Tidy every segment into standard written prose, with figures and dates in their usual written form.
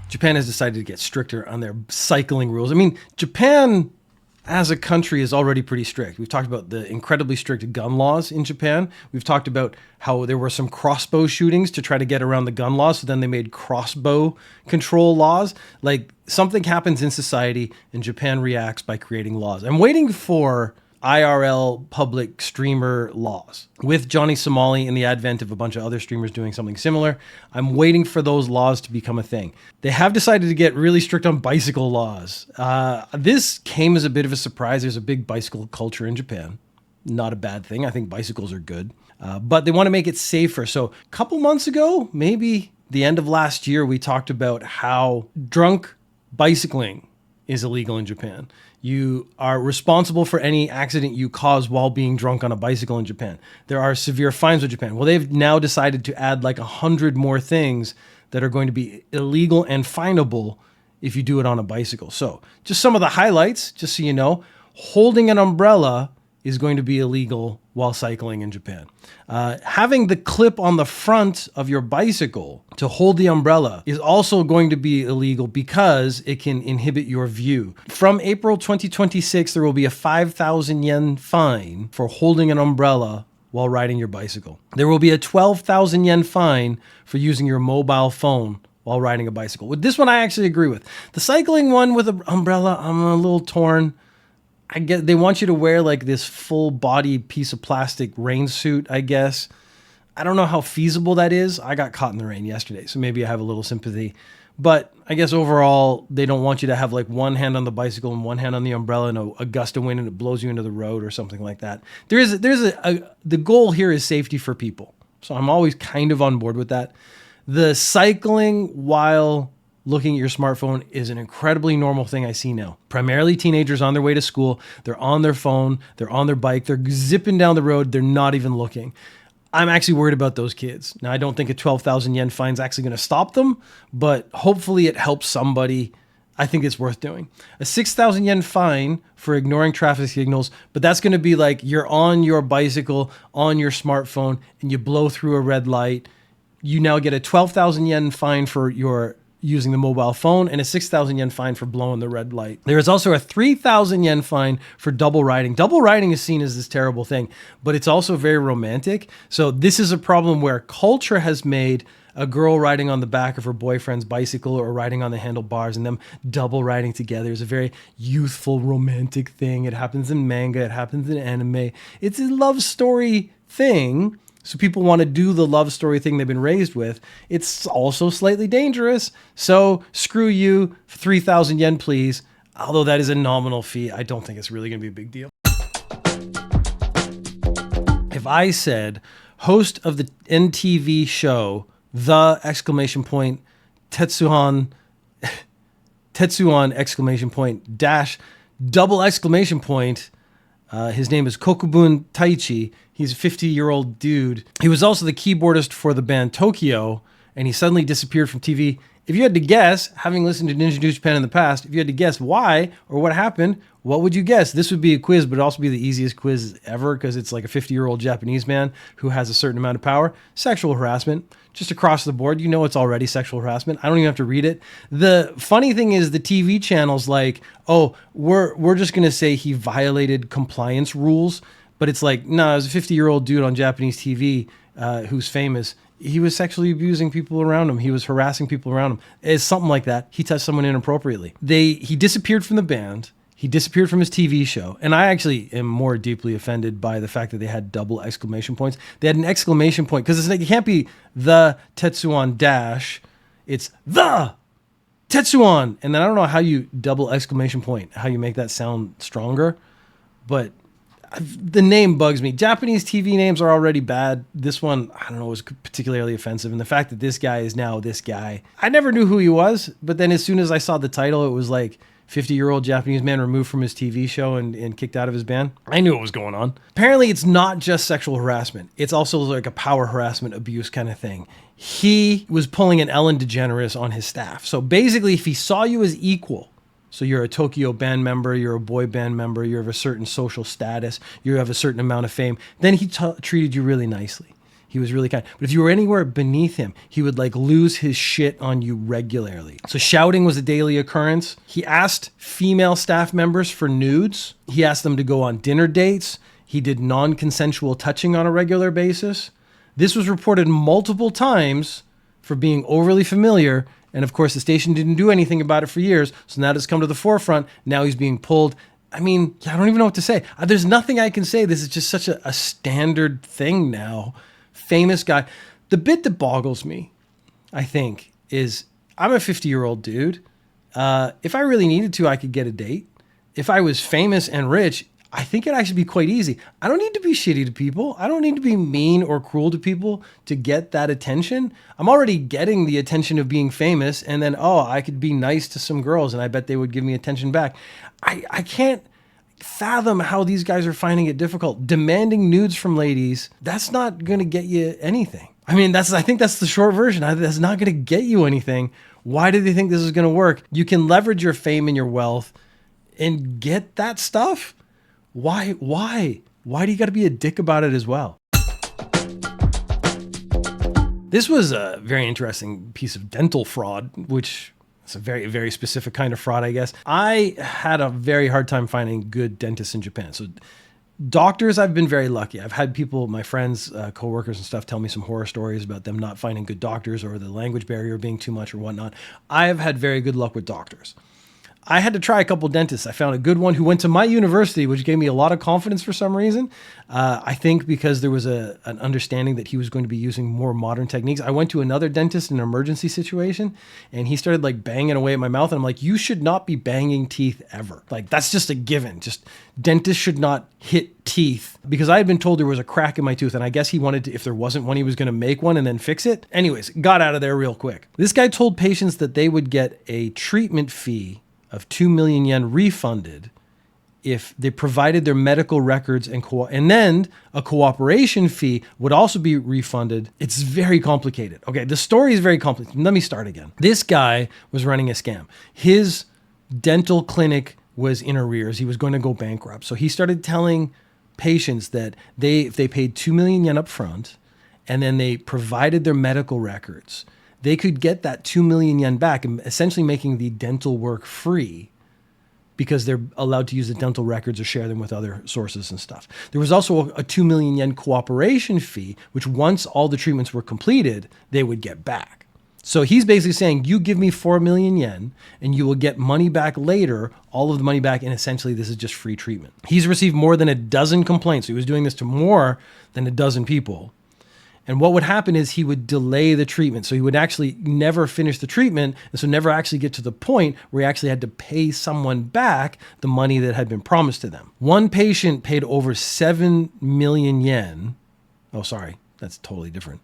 Japan has decided to get stricter on their cycling rules. I mean, Japan as a country is already pretty strict. We've talked about the incredibly strict gun laws in Japan. We've talked about how there were some crossbow shootings to try to get around the gun laws. So then they made crossbow control laws. Like, something happens in society and Japan reacts by creating laws. I'm waiting for IRL public streamer laws. With Johnny Somali and the advent of a bunch of other streamers doing something similar, I'm waiting for those laws to become a thing. They have decided to get really strict on bicycle laws. This came as a bit of a surprise. There's a big bicycle culture in Japan. Not a bad thing. I think bicycles are good. But they want to make it safer. So a couple months ago, maybe the end of last year, we talked about how drunk bicycling is illegal in Japan. You are responsible for any accident you cause while being drunk on a bicycle in Japan. There are severe fines in Japan. Well, they've now decided to add like 100 more things that are going to be illegal and finable if you do it on a bicycle. So just some of the highlights, just so you know, holding an umbrella is going to be illegal while cycling in Japan. Having the clip on the front of your bicycle to hold the umbrella is also going to be illegal because it can inhibit your view. From April 2026, there will be a 5,000 yen fine for holding an umbrella while riding your bicycle. There will be a 12,000 yen fine for using your mobile phone while riding a bicycle. With this one, I actually agree with. The cycling one with an umbrella, I'm a little torn. I get they want you to wear like this full body piece of plastic rain suit, I guess. I don't know how feasible that is. I got caught in the rain yesterday, so maybe I have a little sympathy. But I guess overall, they don't want you to have like one hand on the bicycle and one hand on the umbrella and a gust of wind and it blows you into the road or something like that. The goal here is safety for people. So I'm always kind of on board with that. The cycling while looking at your smartphone is an incredibly normal thing I see now. Primarily teenagers on their way to school. They're on their phone. They're on their bike. They're zipping down the road. They're not even looking. I'm actually worried about those kids. Now, I don't think a 12,000 yen fine is actually going to stop them, but hopefully it helps somebody. I think it's worth doing. A 6,000 yen fine for ignoring traffic signals, but that's going to be like you're on your bicycle, on your smartphone, and you blow through a red light. You now get a 12,000 yen fine for your using the mobile phone and a 6,000 yen fine for blowing the red light. There is also a 3,000 yen fine for double riding. Double riding is seen as this terrible thing, but it's also very romantic. So this is a problem where culture has made a girl riding on the back of her boyfriend's bicycle or riding on the handlebars and them double riding together is a very youthful, romantic thing. It happens in manga. It happens in anime. It's a love story thing. So people want to do the love story thing they've been raised with. It's also slightly dangerous. So screw you, 3,000 yen, please. Although that is a nominal fee, I don't think it's really going to be a big deal. If I said host of the NTV show, the exclamation point, Tetsuan exclamation point, dash, double exclamation point, his name is Kokubun Taichi. He's a 50-year-old dude. He was also the keyboardist for the band Tokyo, and he suddenly disappeared from TV. If you had to guess, having listened to Ninja News Japan in the past, if you had to guess why or what happened, what would you guess? This would be a quiz, but it'd also be the easiest quiz ever because it's like a 50-year-old Japanese man who has a certain amount of power. Sexual harassment. Just across the board, you know it's already sexual harassment. I don't even have to read it. The funny thing is the TV channel's like, oh, we're just going to say he violated compliance rules. But it's like, no, there's a 50-year-old dude on Japanese TV who's famous. He was sexually abusing people around him. He was harassing people around him. It's something like that. He touched someone inappropriately. He disappeared from the band. He disappeared from his TV show. And I actually am more deeply offended by the fact that they had double exclamation points. They had an exclamation point because it's like, it can't be the Tetsuan dash. It's the Tetsuan. And then I don't know how you double exclamation point, how you make that sound stronger. But the name bugs me. Japanese TV names are already bad. This one, I don't know, was particularly offensive. And the fact that this guy is now this guy, I never knew who he was. But then as soon as I saw the title, it was like 50-year-old Japanese man removed from his TV show and kicked out of his band. I knew what was going on. Apparently, it's not just sexual harassment. It's also like a power harassment abuse kind of thing. He was pulling an Ellen DeGeneres on his staff. So basically, if he saw you as equal, So you're a Tokyo band member, you're a boy band member, you have a certain social status, you have a certain amount of fame. Then he treated you really nicely. He was really kind. But if you were anywhere beneath him, he would like lose his shit on you regularly. So shouting was a daily occurrence. He asked female staff members for nudes. He asked them to go on dinner dates. He did non-consensual touching on a regular basis. This was reported multiple times for being overly familiar. And of course, the station didn't do anything about it for years. So now it's come to the forefront. Now he's being pulled. I mean, I don't even know what to say. There's nothing I can say. This is just such a standard thing now. Famous guy. The bit that boggles me, I think, is I'm a 50-year-old dude. If I really needed to, I could get a date. If I was famous and rich, I think it'd actually be quite easy. I don't need to be shitty to people. I don't need to be mean or cruel to people to get that attention. I'm already getting the attention of being famous, and then, I could be nice to some girls and I bet they would give me attention back. I can't fathom how these guys are finding it difficult. Demanding nudes from ladies, that's not going to get you anything. I mean, I think that's the short version. That's not going to get you anything. Why do they think this is going to work? You can leverage your fame and your wealth and get that stuff. Why do you got to be a dick about it as well? This was a very interesting piece of dental fraud, which it's a very, very specific kind of fraud, I guess. I had a very hard time finding good dentists in Japan. So doctors, I've been very lucky. I've had people, my friends, coworkers and stuff, tell me some horror stories about them not finding good doctors or the language barrier being too much or whatnot. I have had very good luck with doctors. I had to try a couple dentists. I found a good one who went to my university, which gave me a lot of confidence for some reason. I think because there was an understanding that he was going to be using more modern techniques. I went to another dentist in an emergency situation, and he started like banging away at my mouth. And I'm like, you should not be banging teeth ever. Like, that's just a given. Just dentists should not hit teeth, because I had been told there was a crack in my tooth. And I guess he wanted to, if there wasn't one, he was going to make one and then fix it. Anyways, got out of there real quick. This guy told patients that they would get a treatment fee of 2 million yen refunded if they provided their medical records and then a cooperation fee would also be refunded. It's very complicated. Okay, the story is very complicated. Let me start again. This guy was running a scam. His dental clinic was in arrears. He was going to go bankrupt. So he started telling patients that if they paid 2 million yen up front and then they provided their medical records, they could get that 2 million yen back, and essentially making the dental work free because they're allowed to use the dental records or share them with other sources and stuff. There was also a 2 million yen cooperation fee, which once all the treatments were completed, they would get back. So he's basically saying, you give me 4 million yen and you will get money back later, all of the money back, and essentially this is just free treatment. He's received more than a dozen complaints. So he was doing this to more than a dozen people. And what would happen is he would delay the treatment. So he would actually never finish the treatment, and so never actually get to the point where he actually had to pay someone back the money that had been promised to them. One patient paid over 7 million yen. Oh, sorry, that's totally different.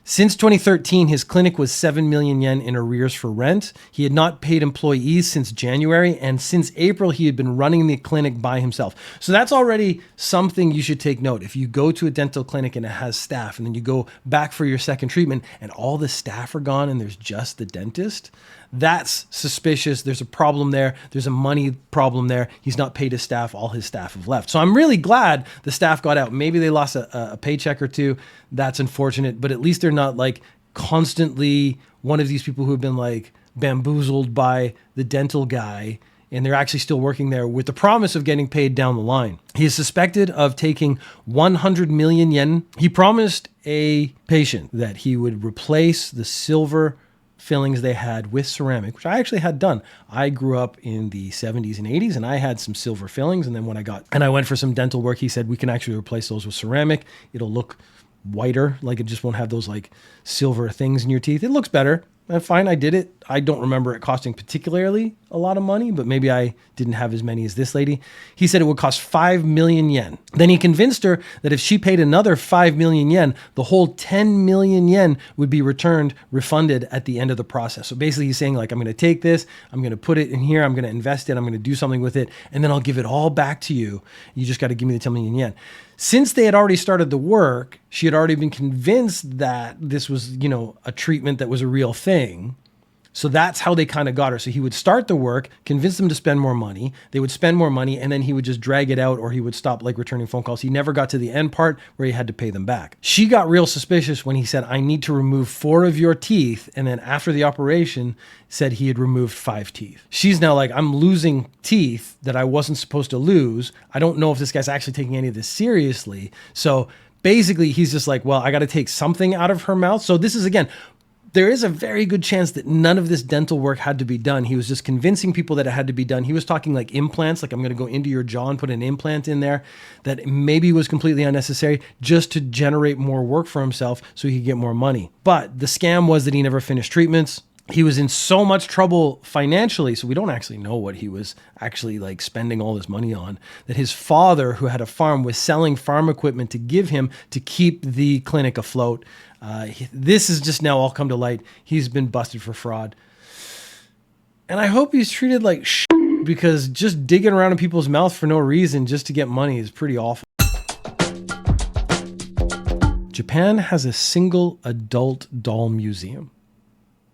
Since 2013, his clinic was 7 million yen in arrears for rent. He had not paid employees since January, and since April, he had been running the clinic by himself. So that's already something you should take note. If you go to a dental clinic and it has staff, and then you go back for your second treatment and all the staff are gone and there's just the dentist, that's suspicious. There's a problem there. There's a money problem there. He's not paid his staff. All his staff have left. So I'm really glad the staff got out. Maybe they lost a paycheck or two. That's unfortunate, but at least they're not like constantly one of these people who have been like bamboozled by the dental guy, and they're actually still working there with the promise of getting paid down the line. He is suspected of taking 100 million yen. He promised a patient that he would replace the silver fillings they had with ceramic, which I actually had done. I grew up in the 70s and 80s, and I had some silver fillings. And then when I went for some dental work, he said, we can actually replace those with ceramic. It'll look whiter, like it just won't have those like silver things in your teeth. It looks better. Fine, I did it. I don't remember it costing particularly a lot of money, but maybe I didn't have as many as this lady. He said it would cost 5 million yen. Then he convinced her that if she paid another 5 million yen, the whole 10 million yen would be refunded at the end of the process. So basically he's saying like, I'm going to take this, I'm going to put it in here, I'm going to invest it, I'm going to do something with it, and then I'll give it all back to you. You just got to give me the 10 million yen. Since they had already started the work, she had already been convinced that this was, a treatment that was a real thing. So that's how they kind of got her. So he would start the work, convince them to spend more money. They would spend more money, and then he would just drag it out, or he would stop like returning phone calls. He never got to the end part where he had to pay them back. She got real suspicious when he said, I need to remove 4 of your teeth. And then after the operation, said he had removed 5 teeth. She's now like, I'm losing teeth that I wasn't supposed to lose. I don't know if this guy's actually taking any of this seriously. So basically, he's just like, well, I got to take something out of her mouth. So this is, again, there is a very good chance that none of this dental work had to be done. He was just convincing people that it had to be done. He was talking like implants, like I'm going to go into your jaw and put an implant in there that maybe was completely unnecessary just to generate more work for himself so he could get more money. But the scam was that he never finished treatments. He was in so much trouble financially, so we don't actually know what he was actually like spending all this money on, that his father, who had a farm, was selling farm equipment to give him to keep the clinic afloat. This has just now all come to light. He's been busted for fraud. And I hope he's treated like shit, because just digging around in people's mouth for no reason just to get money is pretty awful. Japan has a single adult doll museum,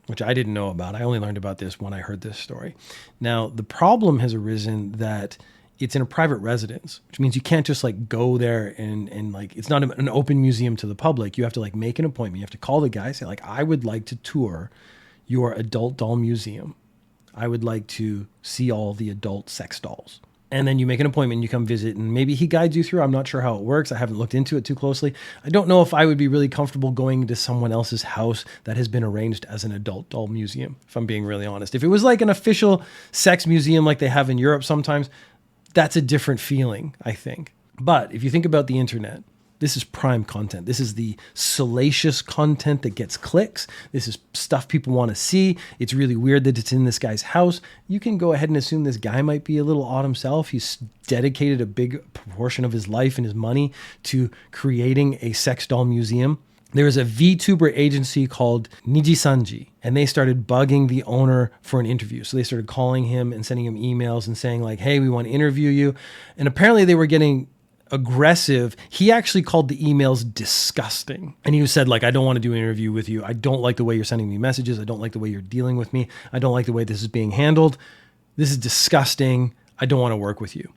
which I didn't know about. I only learned about this when I heard this story. Now, the problem has arisen that it's in a private residence, which means you can't just like go there and like, it's not an open museum to the public. You have to like make an appointment. You have to call the guy, say like, I would like to tour your adult doll museum. I would like to see all the adult sex dolls. And then you make an appointment and you come visit, and maybe he guides you through. I'm not sure how it works. I haven't looked into it too closely. I don't know if I would be really comfortable going to someone else's house that has been arranged as an adult doll museum, if I'm being really honest. If it was like an official sex museum like they have in Europe sometimes, that's a different feeling, I think. But if you think about the internet, this is prime content. This is the salacious content that gets clicks. This is stuff people want to see. It's really weird that it's in this guy's house. You can go ahead and assume this guy might be a little odd himself. He's dedicated a big proportion of his life and his money to creating a sex doll museum. There is a VTuber agency called Nijisanji, and they started bugging the owner for an interview. So they started calling him and sending him emails and saying like, hey, we want to interview you. And apparently they were getting aggressive. He actually called the emails disgusting. And he said like, I don't want to do an interview with you. I don't like the way you're sending me messages. I don't like the way you're dealing with me. I don't like the way this is being handled. This is disgusting. I don't want to work with you.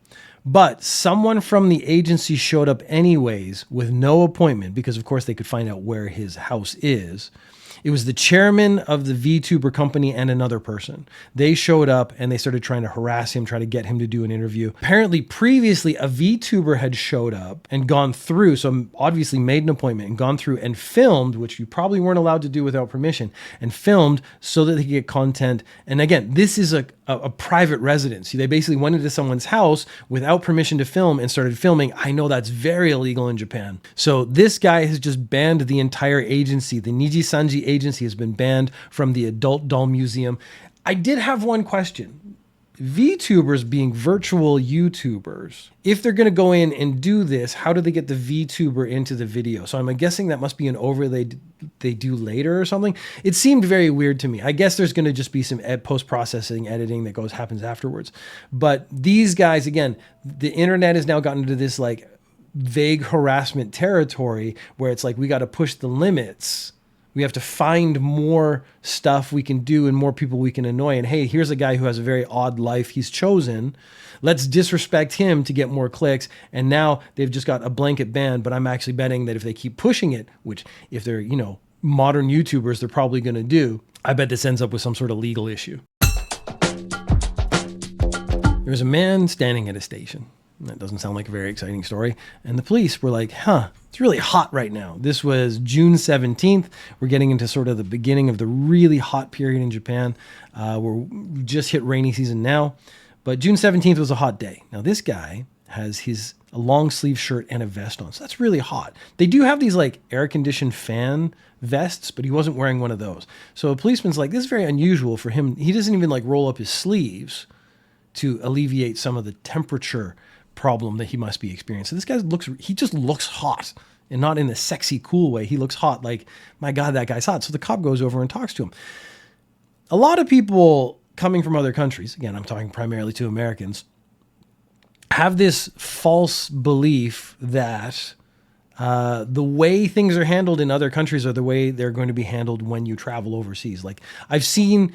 But someone from the agency showed up anyways with no appointment, because of course they could find out where his house is. It was the chairman of the VTuber company and another person. They showed up and they started trying to harass him, try to get him to do an interview. Apparently, previously, a VTuber had showed up and gone through, so obviously made an appointment and gone through and filmed, which you probably weren't allowed to do without permission, and filmed so that they could get content. And again, this is a private residence. They basically went into someone's house without permission to film and started filming. I know that's very illegal in Japan. So this guy has just banned the entire agency. The Nijisanji agency has been banned from the adult doll museum. I did have one question. VTubers being virtual YouTubers, if they're going to go in and do this, how do they get the VTuber into the video? So I'm guessing that must be an overlay they do later or something. It seemed very weird to me. I guess there's going to just be some post-processing editing that happens afterwards. But these guys, again, the internet has now gotten into this like vague harassment territory where it's like, we got to push the limits. We have to find more stuff we can do and more people we can annoy. And hey, here's a guy who has a very odd life he's chosen. Let's disrespect him to get more clicks. And now they've just got a blanket ban, but I'm actually betting that if they keep pushing it, which if they're, modern YouTubers, they're probably going to do, I bet this ends up with some sort of legal issue. There was a man standing at a station. That doesn't sound like a very exciting story. And the police were like, it's really hot right now. This was June 17th. We're getting into sort of the beginning of the really hot period in Japan. We just hit rainy season now. But June 17th was a hot day. Now this guy has a long sleeve shirt and a vest on. So that's really hot. They do have these like air conditioned fan vests, but he wasn't wearing one of those. So a policeman's like, this is very unusual for him. He doesn't even like roll up his sleeves to alleviate some of the temperature problem that he must be experiencing. So this guy just looks hot, and not in a sexy, cool way. He looks hot, like, my God, that guy's hot. So the cop goes over and talks to him. A lot of people coming from other countries, again, I'm talking primarily to Americans, have this false belief that the way things are handled in other countries are the way they're going to be handled when you travel overseas. Like, I've seen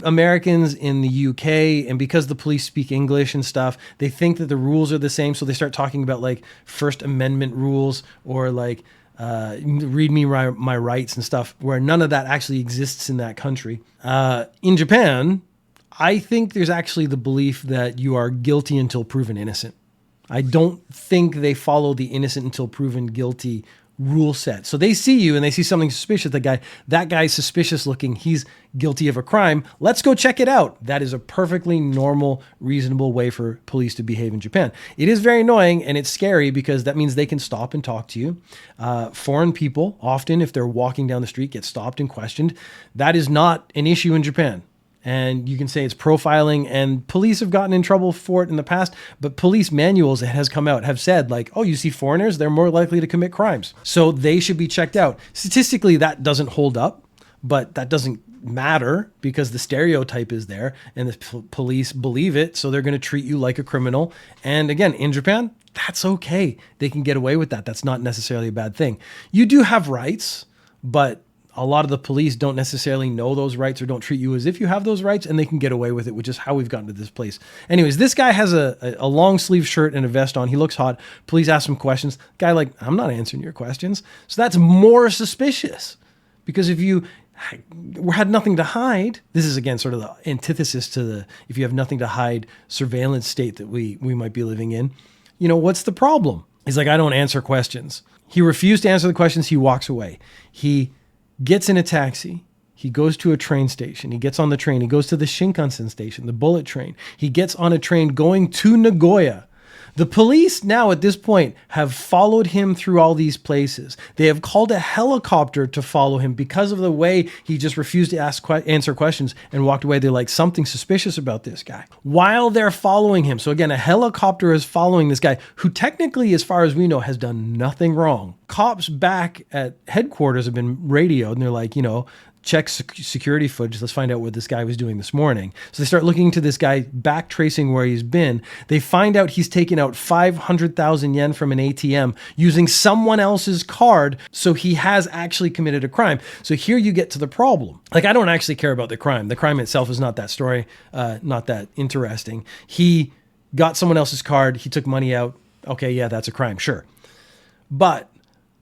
Americans in the UK, and because the police speak English and stuff, they think that the rules are the same. So they start talking about like First Amendment rules or like read me my rights and stuff, where none of that actually exists in that country. In Japan, I think there's actually the belief that you are guilty until proven innocent. I don't think they follow the innocent until proven guilty rule set. So they see you and they see something suspicious. That guy's suspicious looking. He's guilty of a crime. Let's go check it out. That is a perfectly normal, reasonable way for police to behave in Japan. It is very annoying and it's scary because that means they can stop and talk to you. Foreign people, often if they're walking down the street, get stopped and questioned. That is not an issue in Japan. And you can say it's profiling, and police have gotten in trouble for it in the past, but police manuals that has come out have said like, oh, you see foreigners, they're more likely to commit crimes. So they should be checked out. Statistically, that doesn't hold up, but that doesn't matter because the stereotype is there and the police believe it. So they're going to treat you like a criminal. And again, in Japan, that's okay. They can get away with that. That's not necessarily a bad thing. You do have rights, but a lot of the police don't necessarily know those rights or don't treat you as if you have those rights, and they can get away with it, which is how we've gotten to this place. Anyways, this guy has a long sleeve shirt and a vest on. He looks hot. Police ask him questions. Guy like, I'm not answering your questions. So that's more suspicious because if you had nothing to hide, this is again sort of the antithesis to the if you have nothing to hide surveillance state that we might be living in. You know, what's the problem? He's like, I don't answer questions. He refused to answer the questions. He walks away. He gets in a taxi. He goes to a train station. He gets on the train. He goes to the Shinkansen station, the bullet train. He gets on a train going to Nagoya. The police now at this point have followed him through all these places. They have called a helicopter to follow him because of the way he just refused to answer questions and walked away. They're like, something suspicious about this guy. While they're following him. So again, a helicopter is following this guy who technically, as far as we know, has done nothing wrong. Cops back at headquarters have been radioed and they're like, check security footage. Let's find out what this guy was doing this morning. So they start looking into this guy, back tracing where he's been. They find out he's taken out 500,000 yen from an ATM using someone else's card. So he has actually committed a crime. So here you get to the problem. Like, I don't actually care about the crime. The crime itself is not that story, not that interesting. He got someone else's card. He took money out. Okay, yeah, that's a crime. Sure. But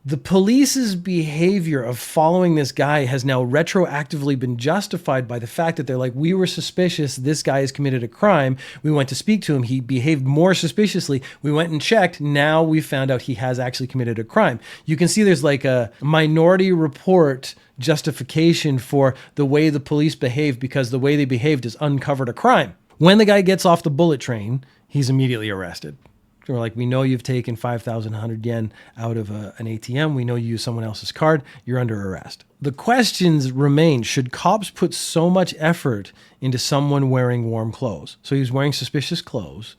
the police's behavior of following this guy has now retroactively been justified by the fact that they're like, we were suspicious this guy has committed a crime. We went to speak to him. He behaved more suspiciously. We went and checked. Now we found out he has actually committed a crime. You can see there's like a Minority Report justification for the way the police behaved because the way they behaved has uncovered a crime. When the guy gets off the bullet train, he's immediately arrested. We're like, we know you've taken 5,100 yen out of an ATM. We know you use someone else's card. You're under arrest. The questions remain. Should cops put so much effort into someone wearing warm clothes? So he was wearing suspicious clothes.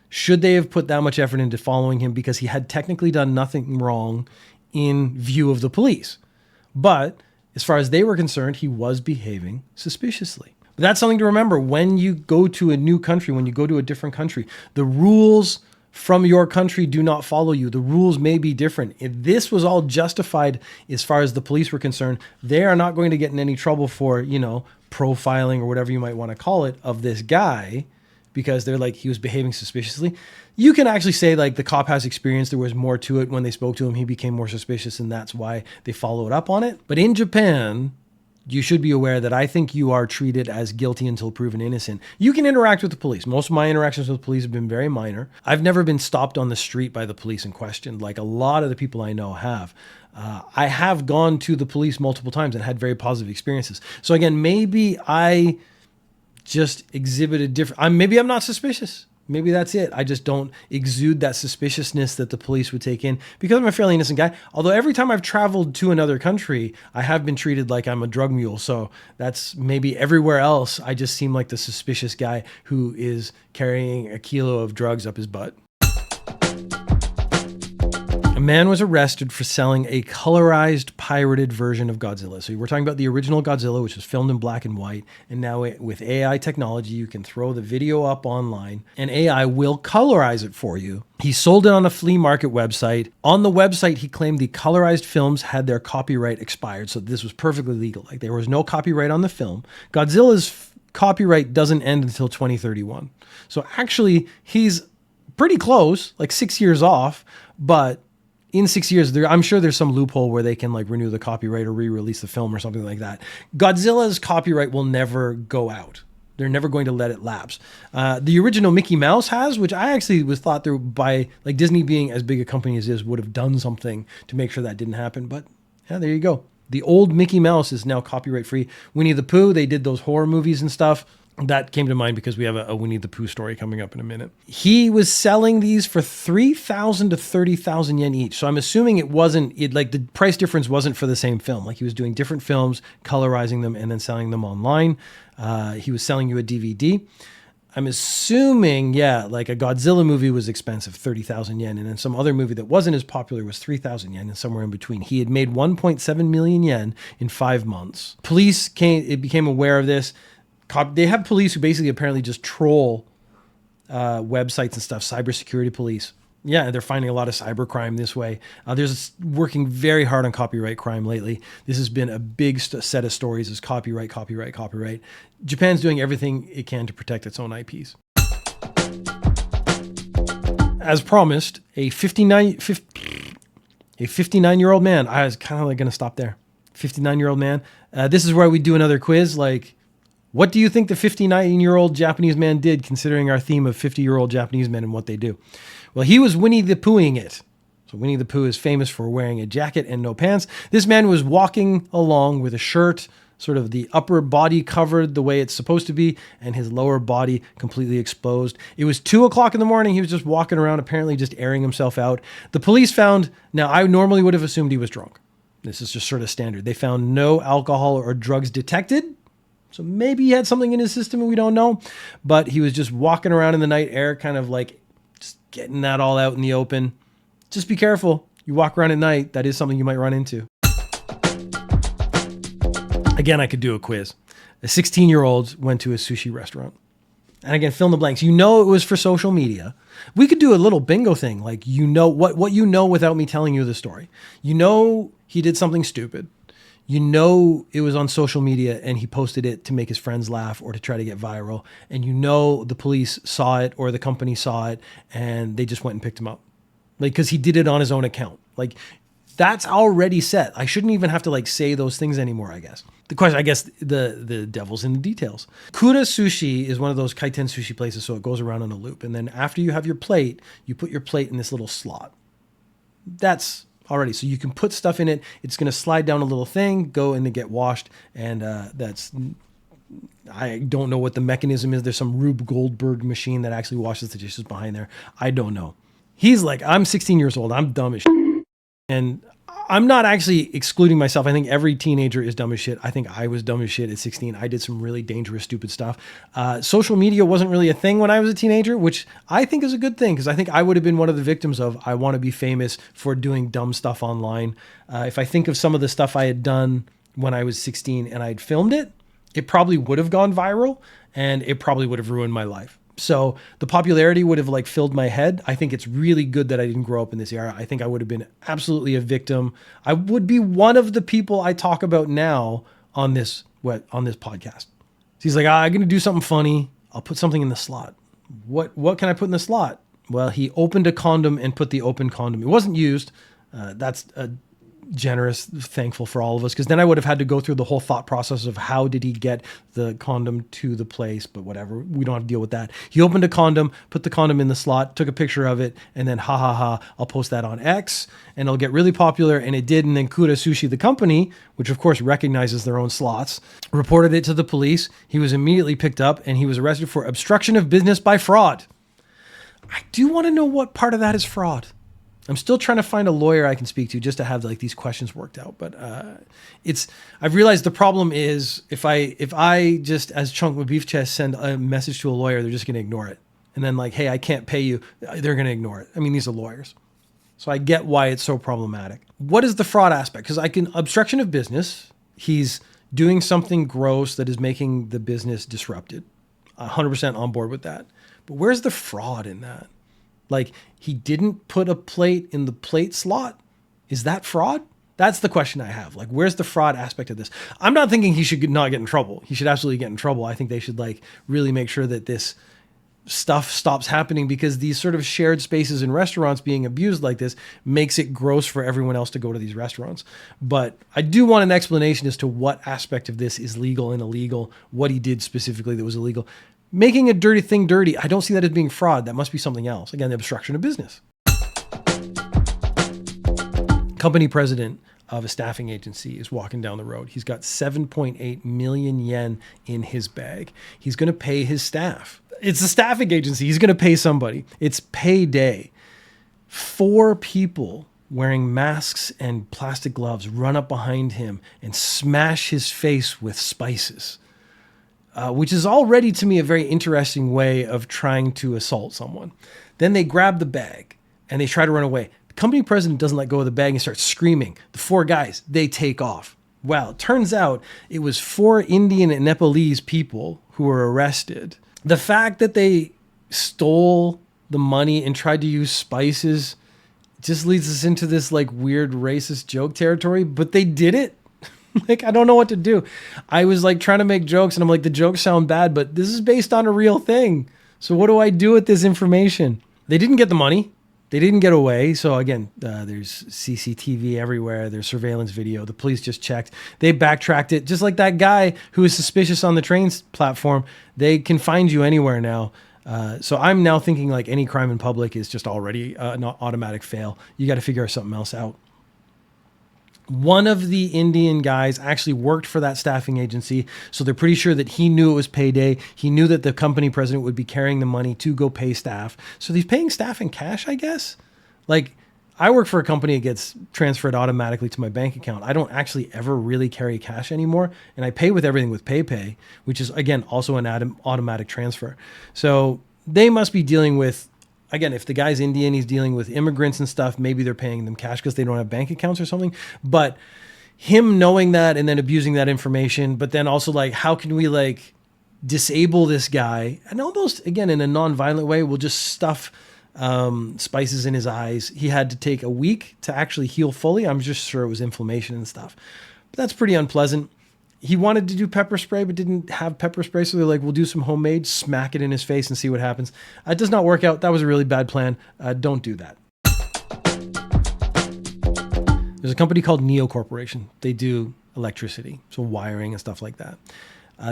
Should they have put that much effort into following him because he had technically done nothing wrong in view of the police? But as far as they were concerned, he was behaving suspiciously. But that's something to remember when you go to a new country, when you go to a different country. The rules from your country do not follow you. The rules may be different. If this was all justified as far as the police were concerned, they are not going to get in any trouble for, profiling or whatever you might want to call it of this guy because they're like, he was behaving suspiciously. You can actually say like the cop has experience. There was more to it when they spoke to him. He became more suspicious and that's why they followed up on it. But in Japan, you should be aware that I think you are treated as guilty until proven innocent. You can interact with the police. Most of my interactions with police have been very minor. I've never been stopped on the street by the police and questioned like a lot of the people I know have. I have gone to the police multiple times and had very positive experiences. So again, maybe I just exhibited different. Maybe I'm not suspicious. Maybe that's it. I just don't exude that suspiciousness that the police would take in because I'm a fairly innocent guy. Although every time I've traveled to another country, I have been treated like I'm a drug mule. So that's maybe everywhere else. I just seem like the suspicious guy who is carrying a kilo of drugs up his butt. A man was arrested for selling a colorized, pirated version of Godzilla. So we're talking about the original Godzilla, which was filmed in black and white. And now with AI technology, you can throw the video up online and AI will colorize it for you. He sold it on a flea market website. On the website, he claimed the colorized films had their copyright expired. So this was perfectly legal. Like there was no copyright on the film. Godzilla's copyright doesn't end until 2031. So actually, he's pretty close, like 6 years off, but in 6 years, I'm sure there's some loophole where they can like renew the copyright or re-release the film or something like that. Godzilla's copyright will never go out. They're never going to let it lapse. The original Mickey Mouse has, which I actually was thought through by like Disney being as big a company as it is would have done something to make sure that didn't happen. But yeah, there you go. The old Mickey Mouse is now copyright free. Winnie the Pooh, they did those horror movies and stuff. That came to mind because we have a Winnie the Pooh story coming up in a minute. He was selling these for 3,000 to 30,000 yen each. So I'm assuming like the price difference wasn't for the same film. Like he was doing different films, colorizing them, and then selling them online. He was selling you a DVD. I'm assuming, like a Godzilla movie was expensive, 30,000 yen. And then some other movie that wasn't as popular was 3,000 yen and somewhere in between. He had made 1.7 million yen in 5 months. Police became aware of this. They have police who basically apparently just troll websites and stuff, cybersecurity police. Yeah, they're finding a lot of cybercrime this way. There's working very hard on copyright crime lately. This has been a big set of stories is copyright. Japan's doing everything it can to protect its own IPs. As promised, a 59-year-old man. I was kind of like going to stop there. 59-year-old man. This is where we do another quiz. Like, what do you think the 59-year-old Japanese man did, considering our theme of 50-year-old Japanese men and what they do? Well, he was Winnie the Poohing it. So Winnie the Pooh is famous for wearing a jacket and no pants. This man was walking along with a shirt, sort of the upper body covered the way it's supposed to be, and his lower body completely exposed. It was 2:00 in the morning. He was just walking around, apparently just airing himself out. The police found, now I normally would have assumed he was drunk. This is just sort of standard. They found no alcohol or drugs detected. So maybe he had something in his system and we don't know, but he was just walking around in the night air, kind of like just getting that all out in the open. Just be careful. You walk around at night, that is something you might run into. Again, I could do a quiz. A 16-year-old went to a sushi restaurant. And again, fill in the blanks. You know it was for social media. We could do a little bingo thing. Like, you know what you know without me telling you the story. You know he did something stupid. You know it was on social media and he posted it to make his friends laugh or to try to get viral. And you know the police saw it or the company saw it and they just went and picked him up. Like, because he did it on his own account. Like, that's already set. I shouldn't even have to like say those things anymore, I guess. The question, I guess, the devil's in the details. Kura Sushi is one of those kaiten sushi places, so it goes around on a loop. And then after you have your plate, you put your plate in this little slot. That's already, so you can put stuff in it. It's going to slide down a little thing, go in and get washed. And I don't know what the mechanism is. There's some Rube Goldberg machine that actually washes the dishes behind there. I don't know. He's like, I'm 16 years old. I'm dumb as shit. And I'm not actually excluding myself. I think every teenager is dumb as shit. I think I was dumb as shit at 16. I did some really dangerous, stupid stuff. Social media wasn't really a thing when I was a teenager, which I think is a good thing because I think I would have been one of the victims of I want to be famous for doing dumb stuff online. If I think of some of the stuff I had done when I was 16 and I'd filmed it, it probably would have gone viral and it probably would have ruined my life. So the popularity would have like filled my head. I think it's really good that I didn't grow up in this era. I think I would have been absolutely a victim. I would be one of the people I talk about now on this podcast. So he's like, I'm going to do something funny. I'll put something in the slot. What can I put in the slot? Well, he opened a condom and put the open condom. It wasn't used. That's a generous, thankful for all of us, because then I would have had to go through the whole thought process of how did he get the condom to the place, but whatever, we don't have to deal with that. He opened a condom, put the condom in the slot, took a picture of it, and then I'll post that on X and it'll get really popular, and it did. And then Kura Sushi, the company, which of course recognizes their own slots, reported it to the police. He was immediately picked up and he was arrested for obstruction of business by fraud. I do want to know what part of that is fraud. I'm still trying to find a lawyer I can speak to just to have like these questions worked out. But I've realized the problem is if I just as Chunk with Beef Chest send a message to a lawyer, they're just going to ignore it. And then like, hey, I can't pay you. They're going to ignore it. I mean, these are lawyers. So I get why it's so problematic. What is the fraud aspect? Because obstruction of business, he's doing something gross that is making the business disrupted. 100% on board with that. But where's the fraud in that? Like, he didn't put a plate in the plate slot. Is that fraud? That's the question I have. Like, where's the fraud aspect of this? I'm not thinking he should not get in trouble. He should absolutely get in trouble. I think they should like really make sure that this stuff stops happening, because these sort of shared spaces in restaurants being abused like this makes it gross for everyone else to go to these restaurants. But I do want an explanation as to what aspect of this is legal and illegal, what he did specifically that was illegal. Making a dirty thing dirty, I don't see that as being fraud. That must be something else. Again, the obstruction of business. Company president of a staffing agency is walking down the road. He's got 7.8 million yen in his bag. He's going to pay his staff. It's a staffing agency. He's going to pay somebody. It's payday. 4 people wearing masks and plastic gloves run up behind him and smash his face with spices, which is already to me a very interesting way of trying to assault someone. Then they grab the bag and they try to run away. The company president doesn't let go of the bag and starts screaming. The 4 guys, they take off. Well, it turns out it was 4 Indian and Nepalese people who were arrested. The fact that they stole the money and tried to use spices just leads us into this like weird racist joke territory, but they did it. Like, I don't know what to do. I was like trying to make jokes and I'm like, the jokes sound bad, but this is based on a real thing. So what do I do with this information? They didn't get the money. They didn't get away. So again, there's CCTV everywhere. There's surveillance video. The police just checked. They backtracked it. Just like that guy who was suspicious on the train platform. They can find you anywhere now. So I'm now thinking like any crime in public is just already an automatic fail. You got to figure something else out. One of the Indian guys actually worked for that staffing agency, so they're pretty sure that he knew it was payday. He knew that the company president would be carrying the money to go pay staff. So he's paying staff in cash, I guess. Like, I work for a company that gets transferred automatically to my bank account. I don't actually ever really carry cash anymore, and I pay with everything with PayPay, which is, again, also an automatic transfer. So they must be dealing with, again, if the guy's Indian, he's dealing with immigrants and stuff, maybe they're paying them cash because they don't have bank accounts or something. But him knowing that and then abusing that information, but then also like, how can we like disable this guy? And almost, again, in a non-violent way, we'll just stuff spices in his eyes. He had to take a week to actually heal fully. I'm just sure it was inflammation and stuff. But that's pretty unpleasant. He wanted to do pepper spray, but didn't have pepper spray. So they're like, we'll do some homemade, smack it in his face and see what happens. It does not work out. That was a really bad plan. Don't do that. There's a company called Neo Corporation. They do electricity, so wiring and stuff like that.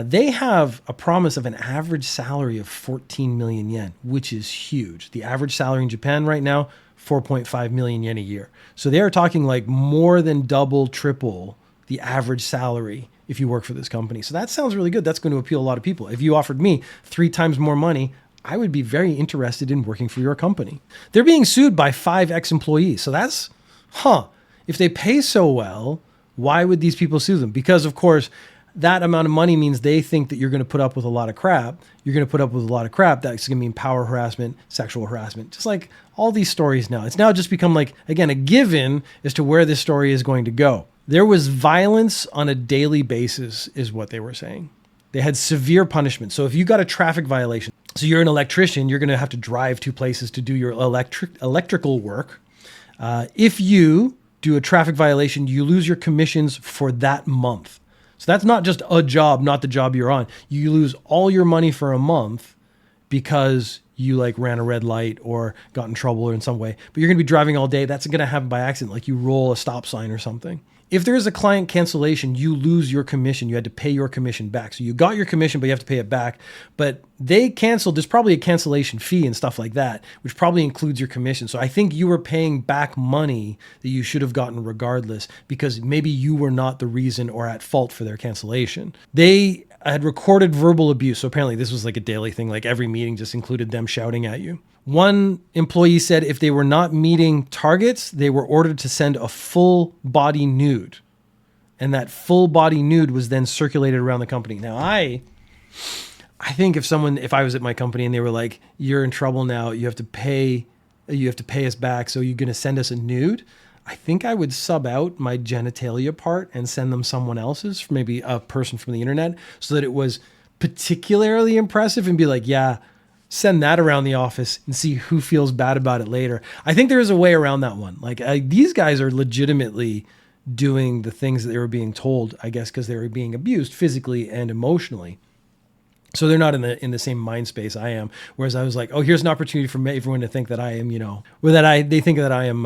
They have a promise of an average salary of 14 million yen, which is huge. The average salary in Japan right now, 4.5 million yen a year. So they are talking like more than double, triple the average salary if you work for this company. So that sounds really good. That's going to appeal a lot of people. If you offered me 3 times more money, I would be very interested in working for your company. They're being sued by 5 ex-employees. So that's, if they pay so well, why would these people sue them? Because of course, that amount of money means they think that you're going to put up with a lot of crap. You're going to put up with a lot of crap. That's going to mean power harassment, sexual harassment, just like all these stories now. It's now just become like, again, a given as to where this story is going to go. There was violence on a daily basis is what they were saying. They had severe punishment. So if you got a traffic violation, so you're an electrician, you're going to have to drive 2 places to do your electrical work. If you do a traffic violation, you lose your commissions for that month. So that's not just a job, not the job you're on. You lose all your money for a month because you like ran a red light or got in trouble or in some way. But you're going to be driving all day. That's going to happen by accident, like you roll a stop sign or something. If there is a client cancellation, you lose your commission. You had to pay your commission back. So you got your commission, but you have to pay it back. But they canceled. There's probably a cancellation fee and stuff like that, which probably includes your commission. So I think you were paying back money that you should have gotten regardless because maybe you were not the reason or at fault for their cancellation. They had recorded verbal abuse. So apparently this was like a daily thing. Like every meeting just included them shouting at you. One employee said if they were not meeting targets, they were ordered to send a full body nude. And that full body nude was then circulated around the company. Now, I think if I was at my company and they were like, you're in trouble now, you have to pay You have to pay us back. So you're going to send us a nude? I think I would sub out my genitalia part and send them someone else's, maybe a person from the internet, so that it was particularly impressive and be like, yeah, send that around the office and see who feels bad about it later. I think there is a way around that one. Like these guys are legitimately doing the things that they were being told, I guess, because they were being abused physically and emotionally. So they're not in the same mind space I am. Whereas I was like, oh, here's an opportunity for everyone to think that I am, or that they think that I am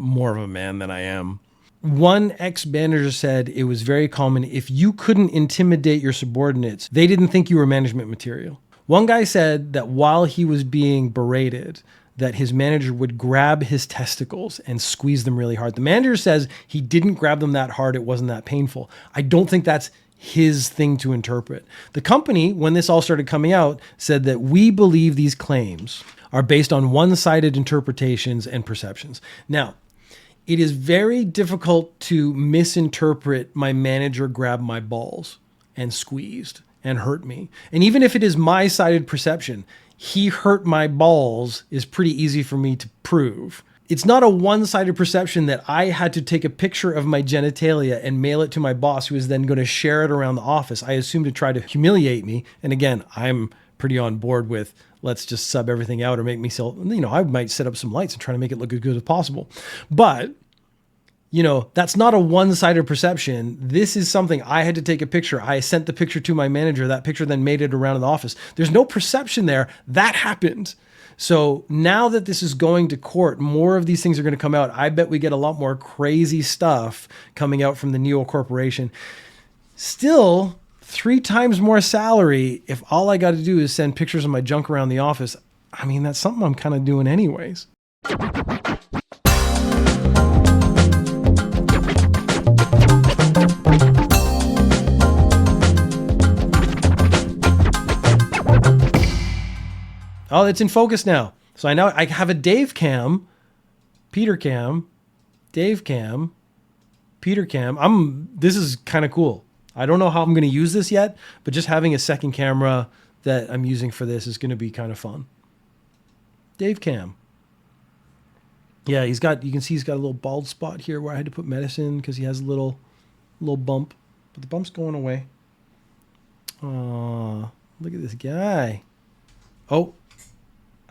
more of a man than I am. One ex-manager said it was very common if you couldn't intimidate your subordinates, they didn't think you were management material. One guy said that while he was being berated, that his manager would grab his testicles and squeeze them really hard. The manager says he didn't grab them that hard. It wasn't that painful. I don't think that's his thing to interpret. The company, when this all started coming out, said that we believe these claims are based on one-sided interpretations and perceptions. Now, it is very difficult to misinterpret my manager grabbed my balls and squeezed and hurt me. And even if it is my sided perception, he hurt my balls is pretty easy for me to prove. It's not a one-sided perception that I had to take a picture of my genitalia and mail it to my boss, who is then going to share it around the office. I assume to try to humiliate me. And again, I'm pretty on board with let's just sub everything out or make me sell. I might set up some lights and try to make it look as good as possible. But that's not a one-sided perception. This is something I had to take a picture. I sent the picture to my manager. That picture then made it around the office. There's no perception there. That happened. So now that this is going to court, more of these things are going to come out. I bet we get a lot more crazy stuff coming out from the Neo Corporation. Still, 3 times more salary if all I got to do is send pictures of my junk around the office. I mean, that's something I'm kind of doing anyways. Oh, it's in focus now. So I have a Dave cam, Peter cam, Dave cam, Peter cam. This is kind of cool. I don't know how I'm going to use this yet, but just having a second camera that I'm using for this is going to be kind of fun. Dave cam. Yeah, you can see he's got a little bald spot here where I had to put medicine because he has a little bump, but the bump's going away. Oh, look at this guy. Oh,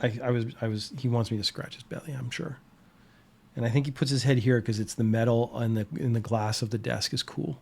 he wants me to scratch his belly, I'm sure. And I think he puts his head here because it's the metal in the glass of the desk is cool.